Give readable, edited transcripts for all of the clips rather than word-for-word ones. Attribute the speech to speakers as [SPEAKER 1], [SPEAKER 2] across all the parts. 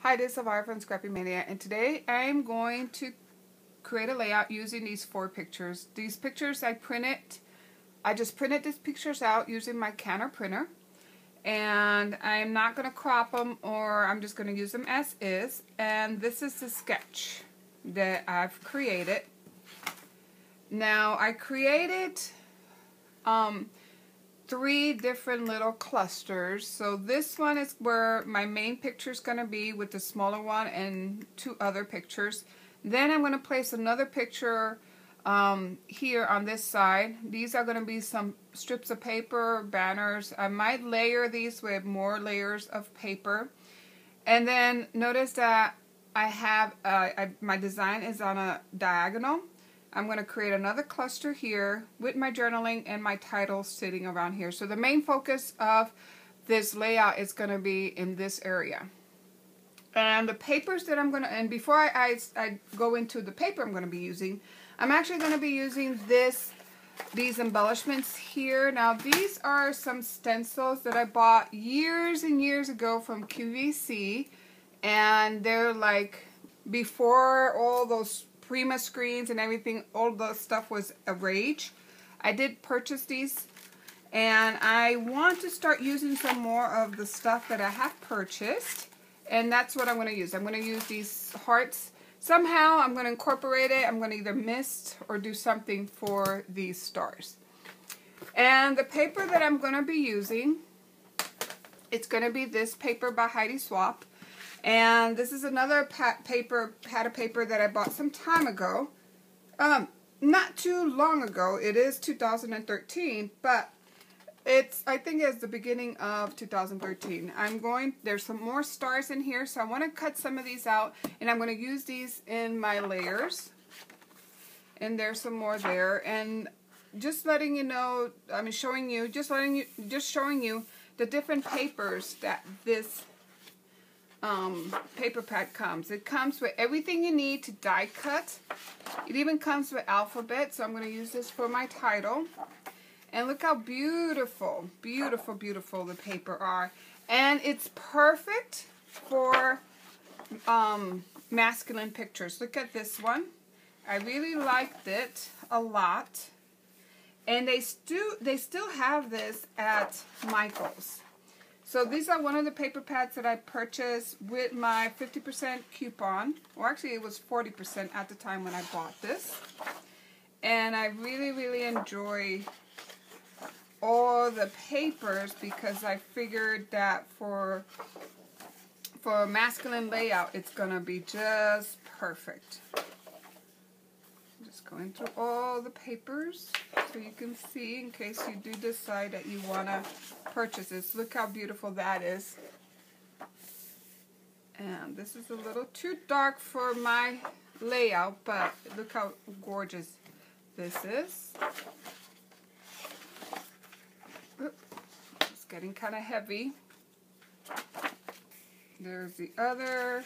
[SPEAKER 1] Hi, this is Elvira from Scrappy Mania, and today I'm going to create a layout using these 4 pictures. These pictures I just printed these pictures out using my Canner printer, and I'm not going to crop them, or I'm just going to use them as is. And this is the sketch that I've created. Now I created 3 different little clusters. So this one is where my main picture is going to be, with the smaller one and 2 other pictures. Then I'm going to place another picture here on this side. These are going to be some strips of paper, banners. I might layer these with more layers of paper. And then notice that I have my design is on a diagonal. I'm going to create another cluster here with my journaling and my title sitting around here. So the main focus of this layout is going to be in this area. And the papers that I'm going to, and before I go into the paper I'm going to be using, I'm actually going to be using these embellishments here. Now these are some stencils that I bought years and years ago from QVC, and they're like before all those Prima screens and everything, all the stuff was a rage. I did purchase these, and I want to start using some more of the stuff that I have purchased, and that's what I'm going to use. I'm going to use these hearts. Somehow I'm going to incorporate it. I'm going to either mist or do something for these stars. And the paper that I'm going to be using, it's going to be this paper by Heidi Swapp. And this is another pad of paper that I bought some time ago. Not too long ago. It is 2013, but I think it's the beginning of 2013. There's some more stars in here, so I want to cut some of these out, and I'm going to use these in my layers. And there's some more there. And just letting you know, just showing you the different papers that this paper pad comes. It comes with everything you need to die cut. It even comes with alphabet, so I'm going to use this for my title. And look how beautiful, beautiful, beautiful the paper are. And it's perfect for masculine pictures. Look at this one. I really liked it a lot. And they still have this at Michael's. So these are one of the paper pads that I purchased with my 50% coupon. Or actually it was 40% at the time when I bought this. And I really, really enjoy all the papers, because I figured that for a masculine layout it's going to be just perfect. Just going through all the papers so you can see, in case you do decide that you want to purchase this. Look how beautiful that is. And this is a little too dark for my layout, but look how gorgeous this is. It's getting kind of heavy. There's the other.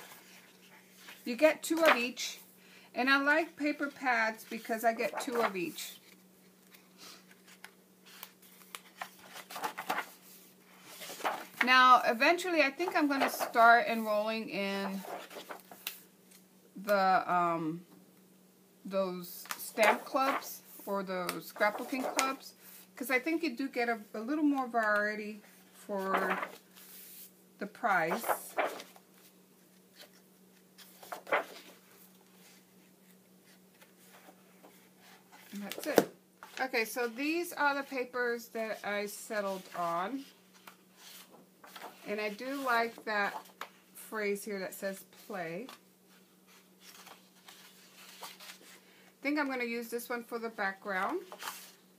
[SPEAKER 1] You get 2 of each. And I like paper pads because I get 2 of each. Now, eventually, I think I'm going to start enrolling in the those stamp clubs or those scrapbooking clubs, because I think you do get a little more variety for the price. And that's it. Okay, so these are the papers that I settled on. And I do like that phrase here that says play. I think I'm going to use this one for the background.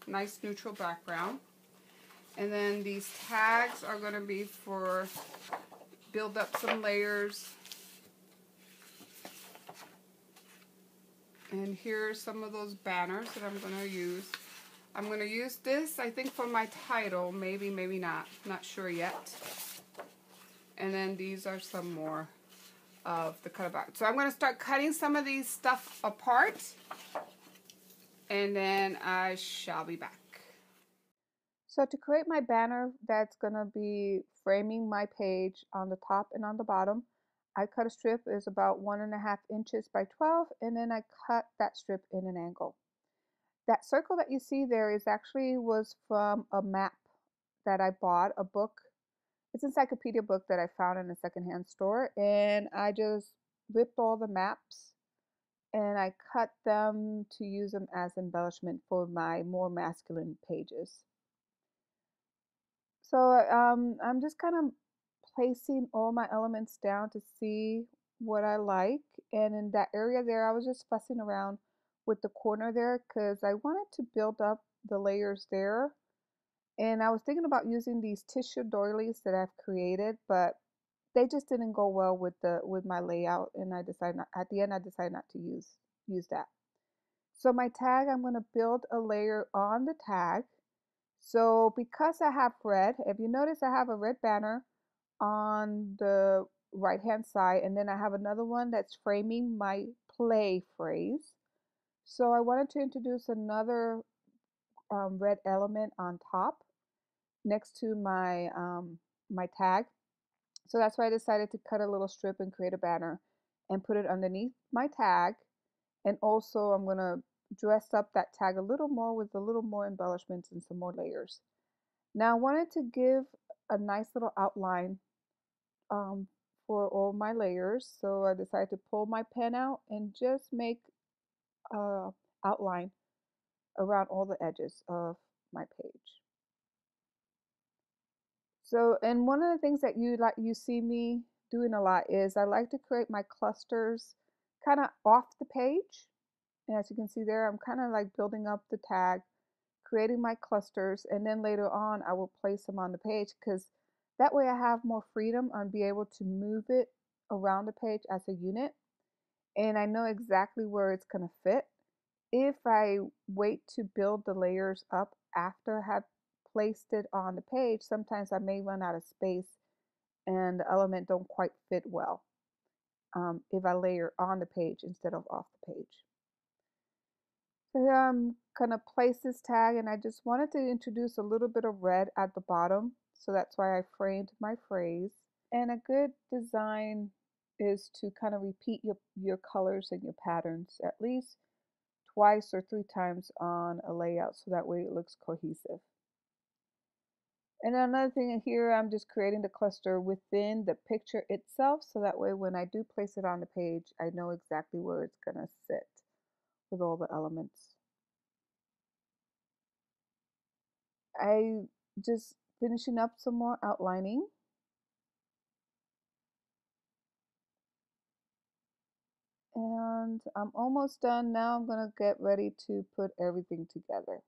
[SPEAKER 1] Nice neutral background. And then these tags are going to be for build up some layers. And here's some of those banners that I'm going to use. I'm going to use this, I think, for my title. Maybe, maybe not. Not sure yet. And then these are some more of the cutout. So I'm going to start cutting some of these stuff apart. And then I shall be back. So to create my banner that's going to be framing my page on the top and on the bottom, I cut a strip is about 1.5 inches by 12, and then I cut that strip in an angle. That circle that you see there is actually was from a map that I bought, a book. It's an encyclopedia book that I found in a secondhand store, and I just ripped all the maps and I cut them to use them as embellishment for my more masculine pages. So I'm just kind of placing all my elements down to see what I like. And in that area there, I was just fussing around with the corner there because I wanted to build up the layers there. And I was thinking about using these tissue doilies that I've created, but they just didn't go well with my layout, and I decided not, at the end I decided not to use that. So my tag, I'm going to build a layer on the tag. So because I have red, if you notice I have a red banner on the right hand side, and then I have another one that's framing my play phrase. So I wanted to introduce another red element on top next to my tag. So that's why I decided to cut a little strip and create a banner and put it underneath my tag. And also I'm going to dress up that tag a little more with a little more embellishments and some more layers. Now I wanted to give a nice little outline um, for all my layers. So I decided to pull my pen out and just make a outline around all the edges of my page. So, and one of the things that you see me doing a lot is I like to create my clusters kind of off the page. And as you can see there, I'm kind of like building up the tag, creating my clusters, and then later on I will place them on the page because that way I have more freedom on be able to move it around the page as a unit, and I know exactly where it's going to fit. If I wait to build the layers up after I have placed it on the page, sometimes I may run out of space and the element don't quite fit well if I layer on the page instead of off the page. So here I'm going to place this tag, and I just wanted to introduce a little bit of red at the bottom. So that's why I framed my phrase. And a good design is to kind of repeat your colors and your patterns at least twice or 3 times on a layout so that way it looks cohesive. And another thing here, I'm just creating the cluster within the picture itself so that way when I do place it on the page, I know exactly where it's going to sit with all the elements. I just finishing up some more outlining. And I'm almost done. Now I'm going to get ready to put everything together.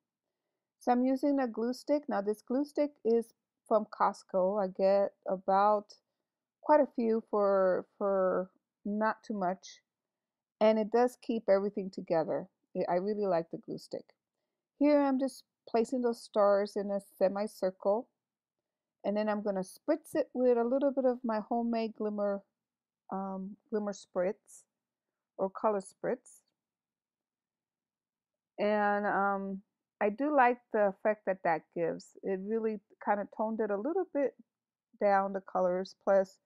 [SPEAKER 1] So I'm using a glue stick. Now this glue stick is from Costco. I get about quite a few for not too much. And it does keep everything together. I really like the glue stick. Here I'm just placing those stars in a semicircle. And then I'm going to spritz it with a little bit of my homemade glimmer spritz or color spritz. And I do like the effect that that gives. It really kind of toned it a little bit down, the colors. Plus,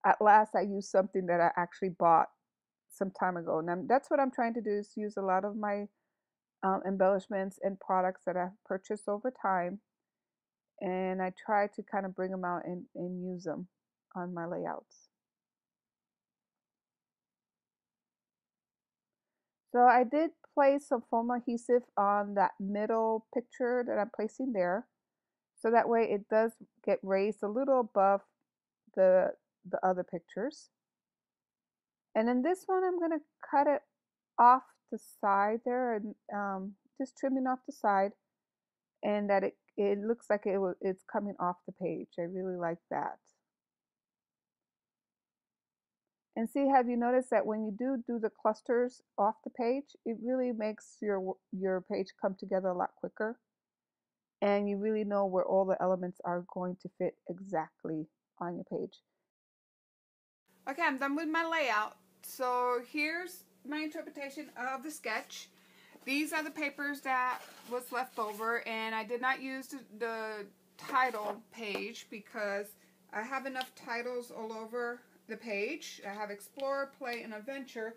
[SPEAKER 1] at last I used something that I actually bought some time ago. And that's what I'm trying to do is use a lot of my embellishments and products that I've purchased over time. And I try to kind of bring them out and use them on my layouts. So I did place some foam adhesive on that middle picture that I'm placing there. So that way it does get raised a little above the, the other pictures. And then this one, I'm going to cut it off the side there and just trimming off the side, and that it looks like it's coming off the page. I really like that. And see, have you noticed that when you do the clusters off the page, it really makes your page come together a lot quicker, and you really know where all the elements are going to fit exactly on your page. Okay, I'm done with my layout. So here's my interpretation of the sketch. These are the papers that was left over, and I did not use the title page because I have enough titles all over the page. I have Explore, Play, and Adventure.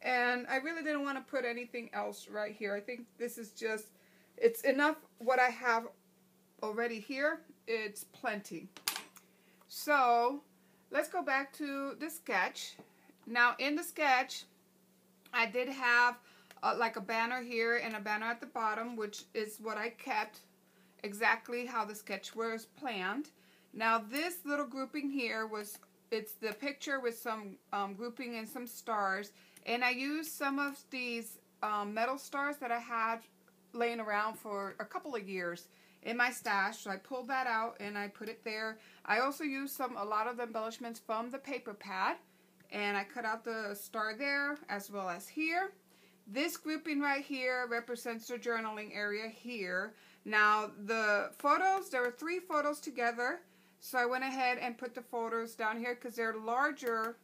[SPEAKER 1] And I really didn't want to put anything else right here. I think this is just, it's enough what I have already here. It's plenty. So let's go back to the sketch. Now in the sketch, I did have like a banner here and a banner at the bottom, which is what I kept exactly how the sketch was planned. Now this little grouping here was, it's the picture with some grouping and some stars, and I used some of these metal stars that I had laying around for a couple of years in my stash. So I pulled that out and I put it there. I also used a lot of the embellishments from the paper pad, and I cut out the star there as well as here. This grouping right here represents the journaling area here. Now the photos, there were 3 photos together, so I went ahead and put the photos down here because they're larger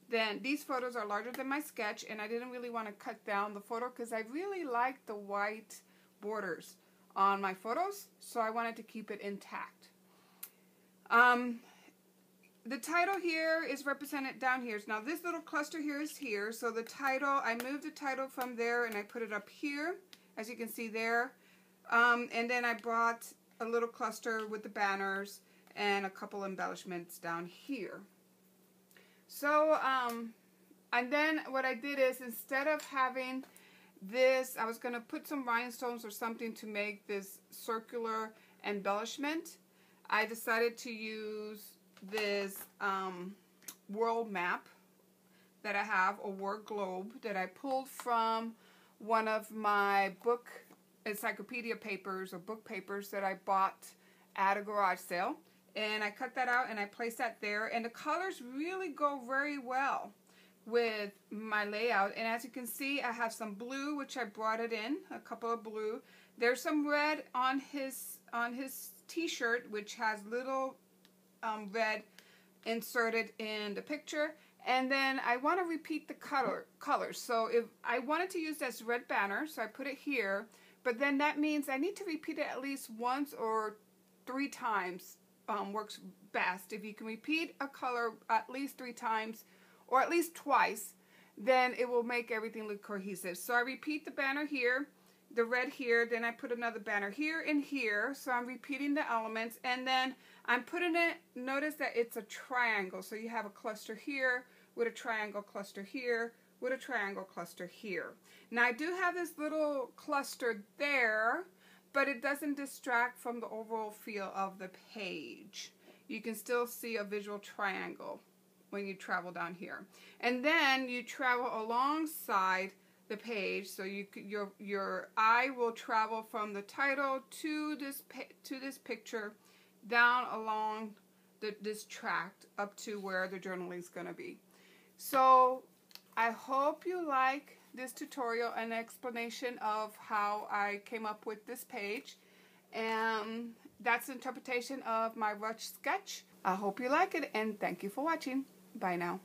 [SPEAKER 1] than, these photos are larger than my sketch, and I didn't really want to cut down the photo because I really like the white borders on my photos, so I wanted to keep it intact. The title here is represented down here. Now this little cluster here is here, so the title, I moved the title from there and I put it up here, as you can see there. And then I brought a little cluster with the banners and a couple embellishments down here. So, and then what I did is, instead of having this, I was going to put some rhinestones or something to make this circular embellishment. I decided to use this world map that I have, a word globe, that I pulled from one of my book encyclopedia papers or book papers that I bought at a garage sale. And I cut that out and I placed that there, and the colors really go very well with my layout. And as you can see, I have some blue, which I brought it in, a couple of blue. There's some red on his t-shirt, which has little red inserted in the picture. And then I want to repeat the colors. So if I wanted to use this red banner, so I put it here, but then that means I need to repeat it at least once or 3 times. Works best. If you can repeat a color at least 3 times or at least twice, then it will make everything look cohesive. So I repeat the banner here, the red here, then I put another banner here and here. So I'm repeating the elements, and then I'm putting it, notice that it's a triangle. So you have a cluster here with a triangle cluster here with a triangle cluster here. Now I do have this little cluster there, but it doesn't distract from the overall feel of the page. You can still see a visual triangle when you travel down here. And then you travel alongside the page, so your eye will travel from the title to this picture down along this tract up to where the journaling is going to be. So I hope you like this tutorial and explanation of how I came up with this page, and that's the interpretation of my rush sketch. I hope you like it, and thank you for watching. Bye now.